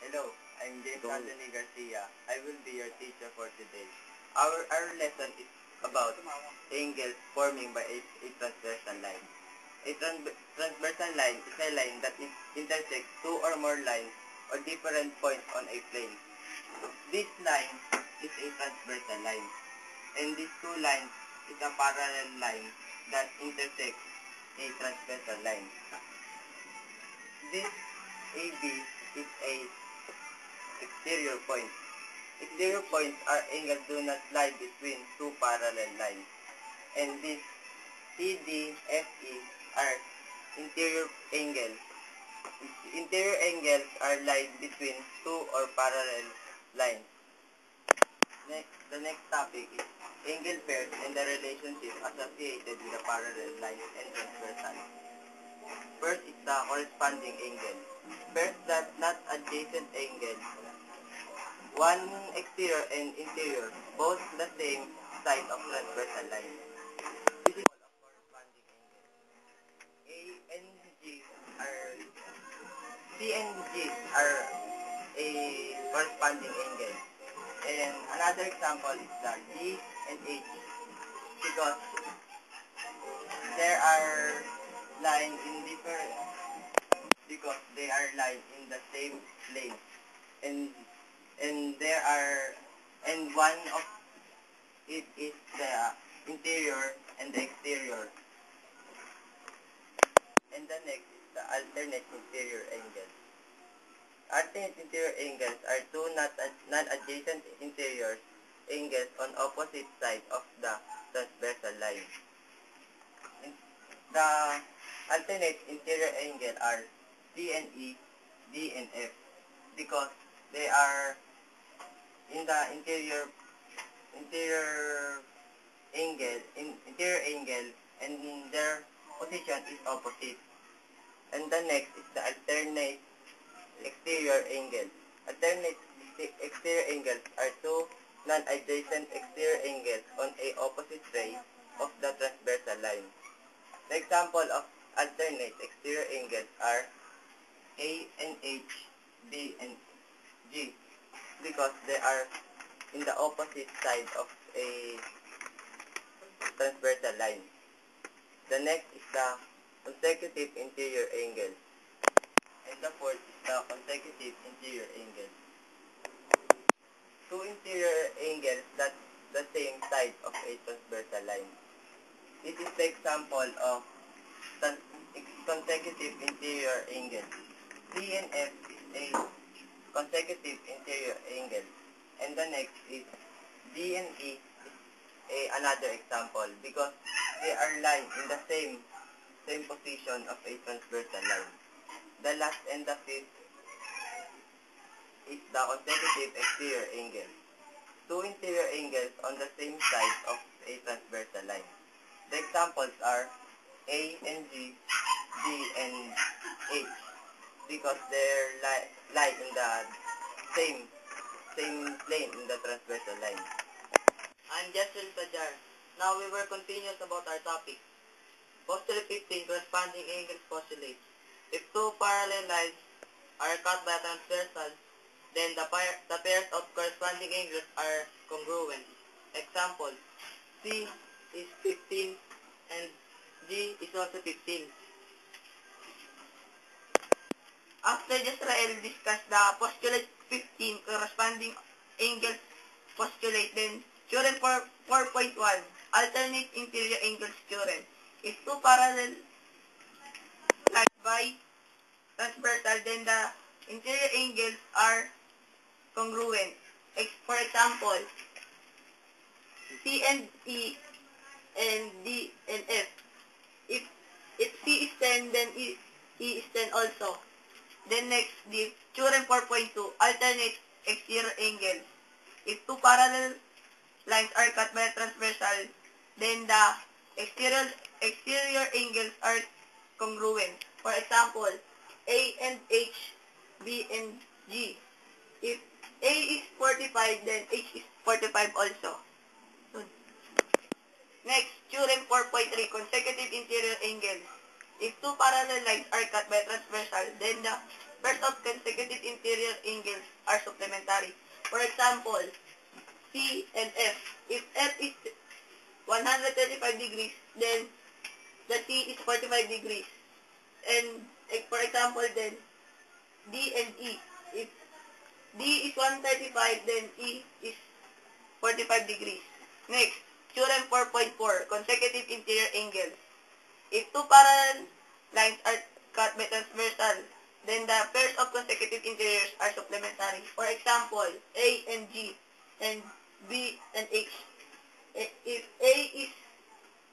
Hello, I'm James Anthony Garcia. I will be your teacher for today. Our lesson is about angles forming by a transversal line. A transversal line is a line that intersects two or more lines or different points on a plane. This line is a transversal line, and these two lines is a parallel line that intersects a transversal line. This AB is a exterior point. Exterior points are angles do not lie between two parallel lines. And these CD, FE are interior angles. Interior angles are lied between two or parallel lines. The next topic is angle pairs and the relationship associated with the parallel lines and transversal. First is the corresponding angle. First, that not adjacent angle. One exterior and interior, both the same side of transversal line. This is called a corresponding angle. A and G are C and G are a corresponding angle. And another example is the G and H, because there are lines in different, because they are lying in the same plane, and one of it is the interior and the exterior, and the next is the alternate interior angles. Alternate interior angles are two non-adjacent interior angles on opposite sides of the transversal line. The alternate interior angle are C and E, D and F, because they are in the interior angle, and their position is opposite. And the next is the alternate exterior angle. Alternate exterior angles are two non-adjacent exterior angles on a opposite ray of the transversal line. The example of alternate exterior angles are A and H, D and G, because they are in the opposite side of a transversal line. The next is the consecutive interior angle, and the fourth is the consecutive interior angle. Two interior angles that the same side of a transversal line. This is the example of consecutive interior angle. C and F is a consecutive interior angle, and the next is D and E is another example, because they are lying in the same position of a transversal line. The last and the fifth is the consecutive exterior angle. Two interior angles on the same side of a transversal line. The examples are A and G, D and H, because they lie in the same plane in the transversal line. I'm Jesel Sajar. Now we will continue about our topic. Postulate 15, corresponding angles postulate. If two parallel lines are cut by a transversal, then the pairs of corresponding angles are congruent. Example, C is 15 and G is also 15. After Jezreel discussed the postulate 15, corresponding angles postulate, then theorem 4.1, alternate interior angles theorem. If two parallel lines by transversal, then the interior angles are congruent. For example, C and E and D and F. If C is 10, then E is 10 also. Then next, the theorem 4.2, alternate exterior angles. If two parallel lines are cut by a transversal, then the exterior angles are congruent. For example, A and H, B and G. If A is 45, then H is 45 also. Next, theorem 4.3, consecutive interior angles. If two parallel lines are cut by transversal, then the pairs of consecutive interior angles are supplementary. For example, C and F. If F is 135 degrees, then the C is 45 degrees. And for example, then D and E. If D is 135, then E is 45 degrees. Next, Theorem 4.4, consecutive interior angles. If two parallel lines are cut by transversal, then the pairs of consecutive interiors are supplementary. For example, A and G, and B and H. If A is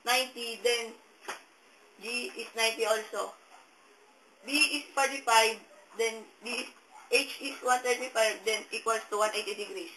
90, then G is 90 also. B is 45, then H is 135, then equals to 180 degrees.